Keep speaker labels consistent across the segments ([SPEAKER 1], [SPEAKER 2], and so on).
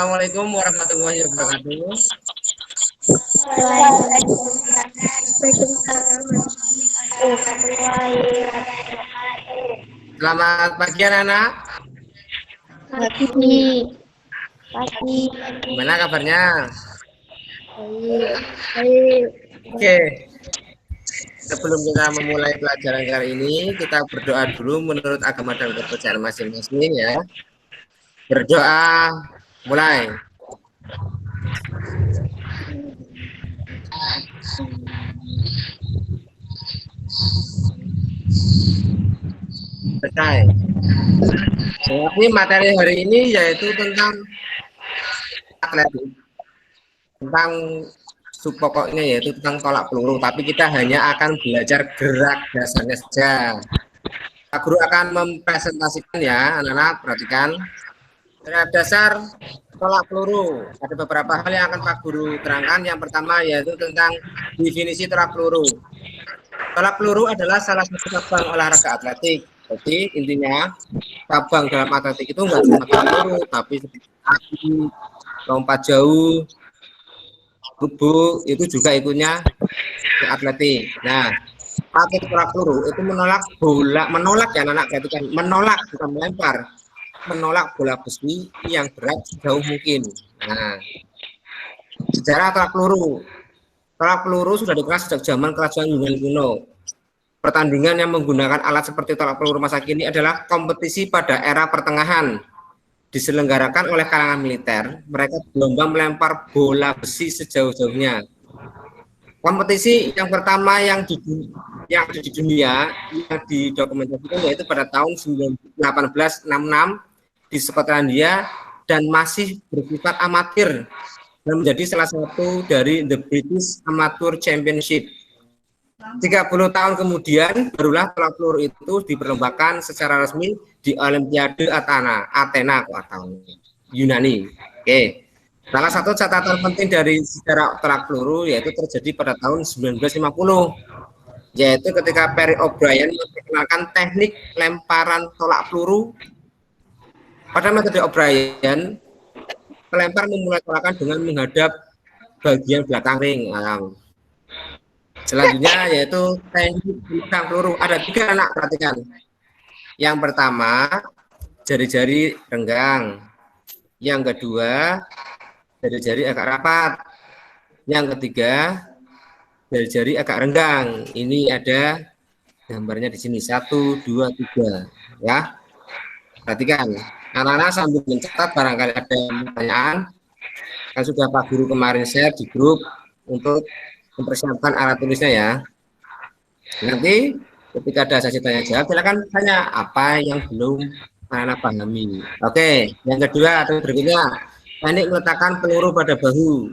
[SPEAKER 1] Assalamualaikum warahmatullahi wabarakatuh. Selamat pagi anak-anak.
[SPEAKER 2] Pagi.
[SPEAKER 1] Gimana kabarnya?
[SPEAKER 2] Baik.
[SPEAKER 1] Oke. Sebelum kita memulai pelajaran kali ini, kita berdoa dulu menurut agama dan kepercayaan masing-masing ya. Berdoa, mulai. Selesai. Jadi materi hari ini yaitu tentang atletik, tentang pokoknya yaitu tentang tolak peluru. Tapi kita hanya akan belajar gerak dasarnya saja. Pak Guru akan mempresentasikan ya, anak-anak perhatikan. Gerak dasar tolak peluru. Ada beberapa hal yang akan Pak Guru terangkan. Yang pertama yaitu tentang definisi tolak peluru. Tolak peluru adalah salah satu cabang olahraga atletik. Jadi intinya cabang dalam atletik itu enggak cuma tolak peluru, tapi seperti lompat jauh, tubuh itu juga ikutnya ke atletik. Nah, atlet tolak peluru itu menolak ya anak-anak, perhatikan, menolak bukan melempar. Menolak bola besi yang berat sejauh mungkin. Nah, sejarah tolak peluru. Tolak peluru sudah dikenal sejak zaman kerajaan Yunani kuno. Pertandingan yang menggunakan alat seperti tolak peluru masa kini adalah kompetisi pada era pertengahan. Diselenggarakan oleh kalangan militer, mereka berlomba melempar bola besi sejauh-jauhnya. Kompetisi yang pertama yang di dunia yang didokumentasikan yaitu pada tahun 1866 di Skotlandia dan masih bersifat amatir dan menjadi salah satu dari The British Amateur Championship. 30 tahun kemudian barulah tolak peluru itu diperlombakan secara resmi di Olimpiade Athena atau Yunani. Oke. Salah satu catatan penting dari sejarah tolak peluru yaitu terjadi pada tahun 1950, yaitu ketika Perry O'Brien memperkenalkan teknik lemparan tolak peluru. Pada metode O'Brien, pelempar memulai tolakan dengan menghadap bagian belakang ring. Selanjutnya yaitu teknik memegang peluru. Ada 3 anak, perhatikan. Yang pertama, jari-jari renggang. Yang kedua, jari-jari agak rapat. Yang ketiga, jari-jari agak renggang. Ini ada gambarnya di sini 1, 2, 3 ya. Perhatikan, anak-anak sambil mencatat barangkali ada pertanyaan. Kan sudah Pak Guru kemarin share di grup untuk mempersiapkan alat tulisnya ya. Nanti ketika ada sesi tanya jawab silakan tanya apa yang belum anak pahami. Oke, yang kedua atau berikutnya, teknik meletakkan peluru pada bahu.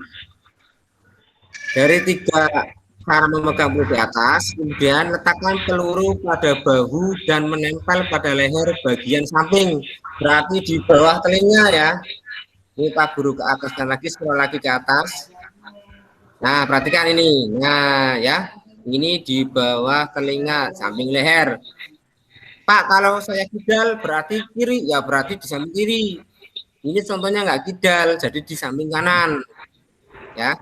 [SPEAKER 1] Dari 3 cara memegang peluru di atas, kemudian letakkan peluru pada bahu dan menempel pada leher bagian samping, berarti di bawah telinga ya. Ini Pak Guru ke atas dan lagi, scroll lagi ke atas. Nah, perhatikan ini. Nah, ya, ini di bawah telinga, samping leher. Pak, kalau saya kidal berarti kiri, ya berarti di samping kiri. Ini contohnya nggak kidal, jadi di samping kanan. Ya.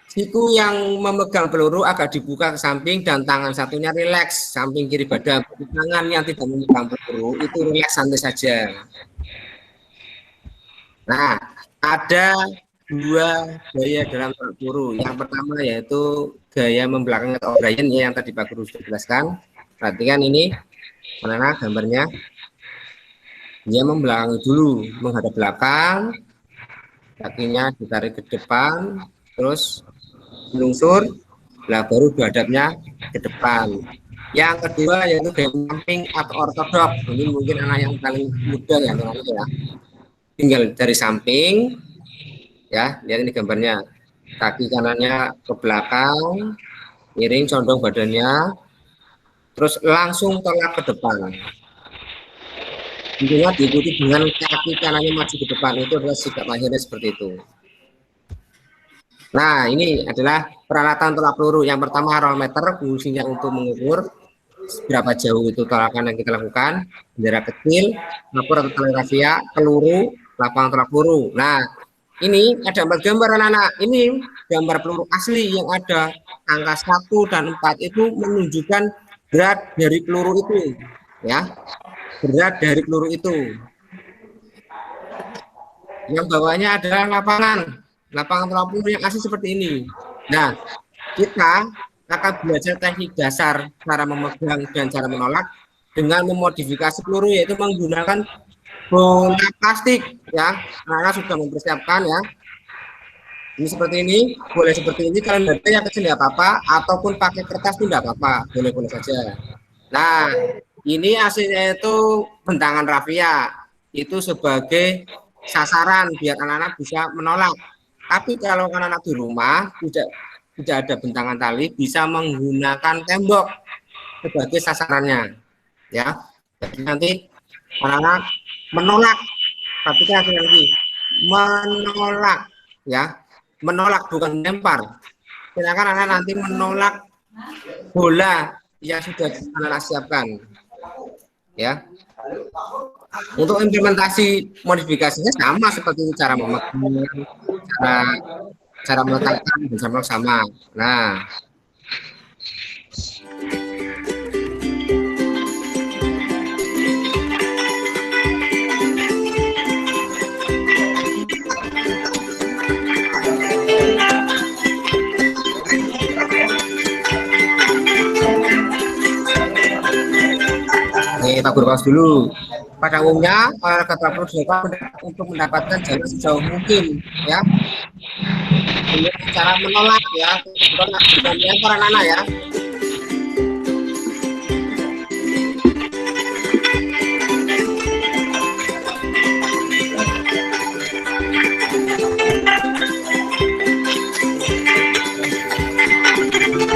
[SPEAKER 1] Siku yang memegang peluru agak dibuka ke samping dan tangan satunya rileks samping kiri badan. Tangan yang tidak memegang peluru itu rileks santai saja. Nah, ada 2 gaya dalam tolak peluru. Yang pertama yaitu gaya membelakangi atau O'Brien ya, yang tadi Pak Guru sudah jelaskan. Perhatikan ini, mana gambarnya? Dia membelakangi dulu, menghadap belakang, kakinya ditarik ke depan, terus melungsur, lah baru hadapnya ke depan. Yang kedua yaitu gaya samping atau ortodok. Ini mungkin anak yang paling muda ya, ya. Tinggal dari samping, ya, lihat ini gambarnya, kaki kanannya ke belakang, miring condong badannya, terus langsung tolak ke depan. Intinya diikuti dengan kaki kanannya maju ke depan, itu adalah sikap akhirnya seperti itu. Nah, ini adalah peralatan tolak peluru. Yang pertama roll meter, fungsinya untuk mengukur berapa jauh itu tolakan yang kita lakukan, bendera kecil, lapor atau tali rafia, peluru, lapangan tolak peluru. Nah, ini ada 4 gambar anak-anak. Ini gambar peluru asli yang ada angka 1 dan 4 itu menunjukkan berat dari peluru itu, ya. Berat dari peluru itu. Yang bawahnya adalah lapangan tolak peluru yang asli seperti ini. Nah, kita akan belajar teknik dasar cara memegang dan cara menolak dengan memodifikasi peluru, yaitu menggunakan bola plastik, ya. Anak-anak sudah mempersiapkan, ya. Ini seperti ini, boleh seperti ini, kalian baca yang kecil tidak apa-apa, ataupun pakai kertas pun tidak apa-apa, boleh-boleh saja. Nah, ini aslinya itu bentangan rafia, itu sebagai sasaran biar anak-anak bisa menolak. Tapi kalau anak-anak di rumah tidak ada bentangan tali, bisa menggunakan tembok sebagai sasarannya, ya. Jadi nanti anak-anak menolak, tapi kan lagi menolak, ya, menolak bukan lempar. Silakan anak nanti menolak bola yang sudah anak siapkan, ya. Untuk implementasi modifikasinya sama seperti cara memegang, cara meletakkan bersama-sama. Nah, Pak Guru paus dulu. Pada umumnya olahraga tolak peluru dilakukan untuk mendapatkan jarak sejauh mungkin, ya. Ini cara menolak, ya, bukan lempar anak-anak, ya.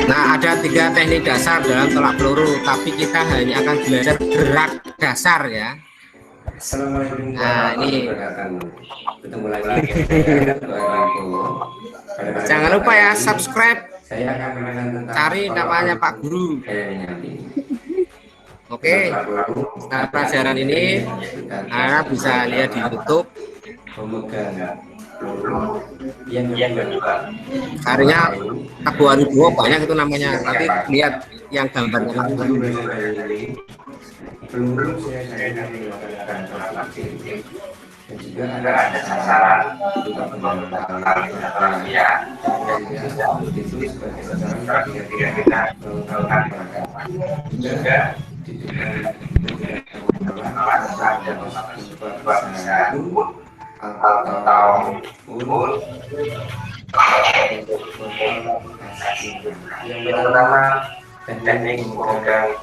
[SPEAKER 1] Nah, ada 3 teknik dasar dalam tolak peluru, tapi kita hanya akan belajar gerak dasar, ya.
[SPEAKER 2] Assalamualaikum
[SPEAKER 1] warahmatullahi
[SPEAKER 2] wabarakatuh. Ketemu lagi.
[SPEAKER 1] Jangan lupa ya subscribe.
[SPEAKER 2] Saya akan menerangkan tentang
[SPEAKER 1] cari namanya Pak Guru. Oke, setelah pelajaran ini anak bisa lihat di YouTube. Carinya Tabu Haribo banyak itu namanya. Nanti lihat yang gambarnya langsung.
[SPEAKER 2] Peluru saya menggunakan plastik dan juga ada sasaran untuk pembangunan ya itu sebagai sasaran ketika kita melakukan perangkat juga atau yang pertama teknik memegang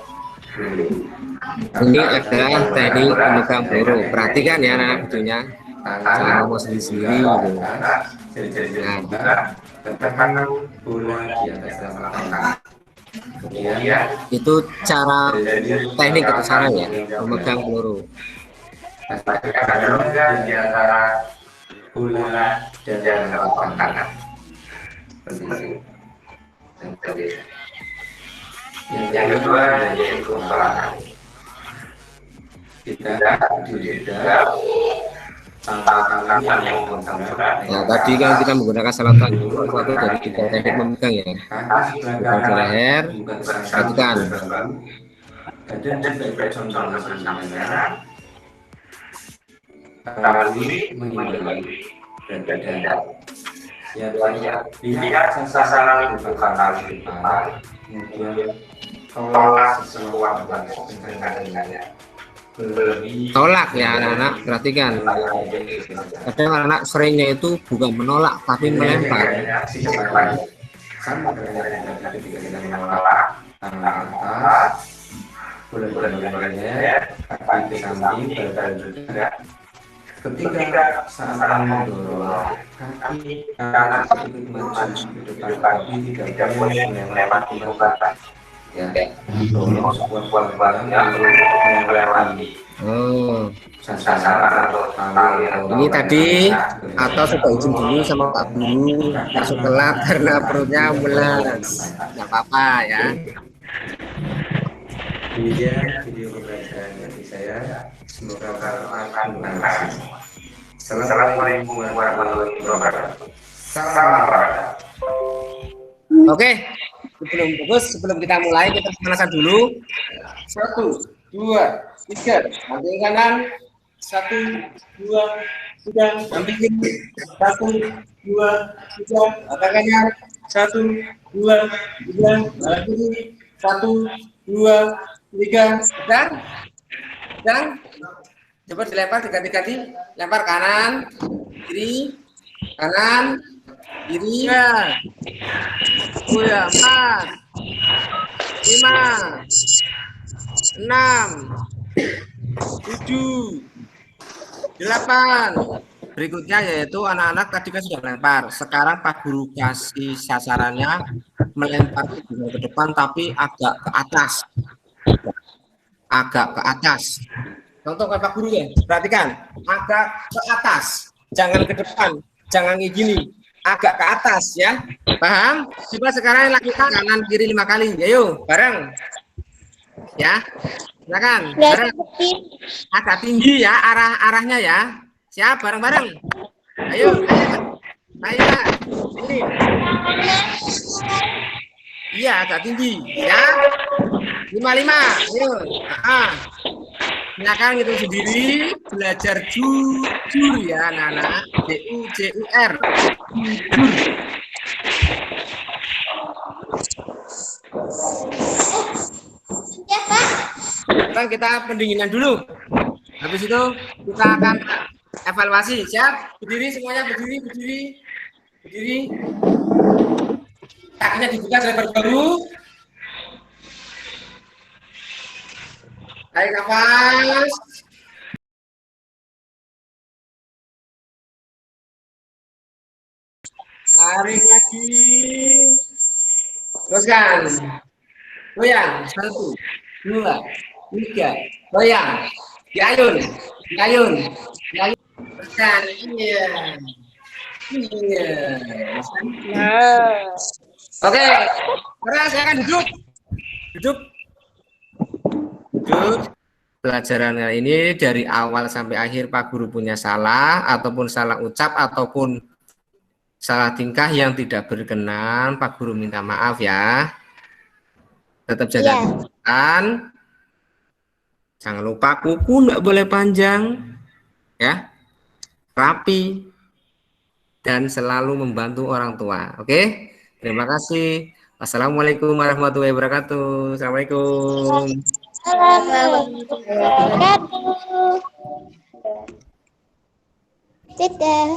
[SPEAKER 1] ini adalah teknik memegang peluru. Perhatikan ya anak-anak videonya, jangan ngomong sendiri-sendiri gitu. Nah,
[SPEAKER 2] tekan bola di atas tangan. Kemudian
[SPEAKER 1] itu cara teknik atau cara ya memegang peluru.
[SPEAKER 2] di antara bola dan tangan. Yang kedua yaitu tolakan. Kita juga tangan yang menggunakan.
[SPEAKER 1] Nah, tadi kan kita menggunakan salah satu dari 3 teknik memegang ya. Bukan di leher, perhatikan.
[SPEAKER 2] Dan juga contoh sebenarnya. Tangan ini menghindari dan dada. Lihat sasaran bukan tali depan. Kemudian tolak sesuatu dengannya.
[SPEAKER 1] Tolak ya anak-anak, perhatikan. Kadang anak seringnya itu bukan menolak tapi melempar.
[SPEAKER 2] Sama ketika kita menolak tangan atas, bola-bolanya kaki ke samping, badan juga. Ketika saat mendorong kaki kanan sedikit maju ke depan, tapi tidak boleh melewati batas. Ya, dorong sekuat-kuatnya melewati sasaran atau tali.
[SPEAKER 1] Ini tadi atau sudah izin dulu sama Pak Guru, masuk telat karena perutnya mules. Nggak apa-apa ya.
[SPEAKER 2] Demikian video pembelajaran dari saya. Semoga bermanfaat informasi. Assalamualaikum warahmatullahi wabarakatuh. Salam olahraga.
[SPEAKER 1] Oke, sebelum kita mulai kita pemanasan dulu. 1, 2, 3. Samping kanan. 1, 2, 3. Samping kiri. 1, 2, 3. Mata kanan. 1, 2, 3. Mata kiri. 1, 2, 3. Sedang. Coba dilempar diganti-ganti. Lempar kanan, kiri, kanan, kiri. 4, 5, 6, 7, 8. Berikutnya yaitu anak-anak tadi kan sudah lempar. Sekarang Pak Guru kasih sasarannya melempar ke depan tapi agak ke atas. Agak ke atas. Contoh Pak Guru ya, perhatikan. Agak ke atas. Jangan ke depan. Jangan kayak gini. Agak ke atas ya. Paham? Coba sekarang lakukan kanan kiri 5 kali. Ayo, bareng. Ya. Silakan. Bareng. Agak tinggi ya arahnya ya. Siap bareng-bareng. Ayo. Ayo. Ini. Iya, agak tinggi. Ya. 5. Ayo. Silakan gitu sendiri belajar jujur ya anak-anak. JUR. Sekarang kita pendinginan dulu. Habis itu kita akan evaluasi. Siap? Berdiri semuanya, berdiri. Kakinya dibuka selebar bahu. Tarik nafas. Tarik lagi. Teruskan. Goyang. 1, 2, 3. Goyang. Diayun. Teruskan. Iya. Oke. Sekarang saya akan duduk. Pelajaran ini dari awal sampai akhir Pak Guru punya salah ataupun salah ucap ataupun salah tingkah yang tidak berkenan, Pak Guru minta maaf ya. Tetap jaga kesehatan. Jangan lupa kuku nggak boleh panjang ya, rapi dan selalu membantu orang tua. Oke, terima kasih. Wassalamualaikum warahmatullahi wabarakatuh. Assalamualaikum.
[SPEAKER 3] Dadah.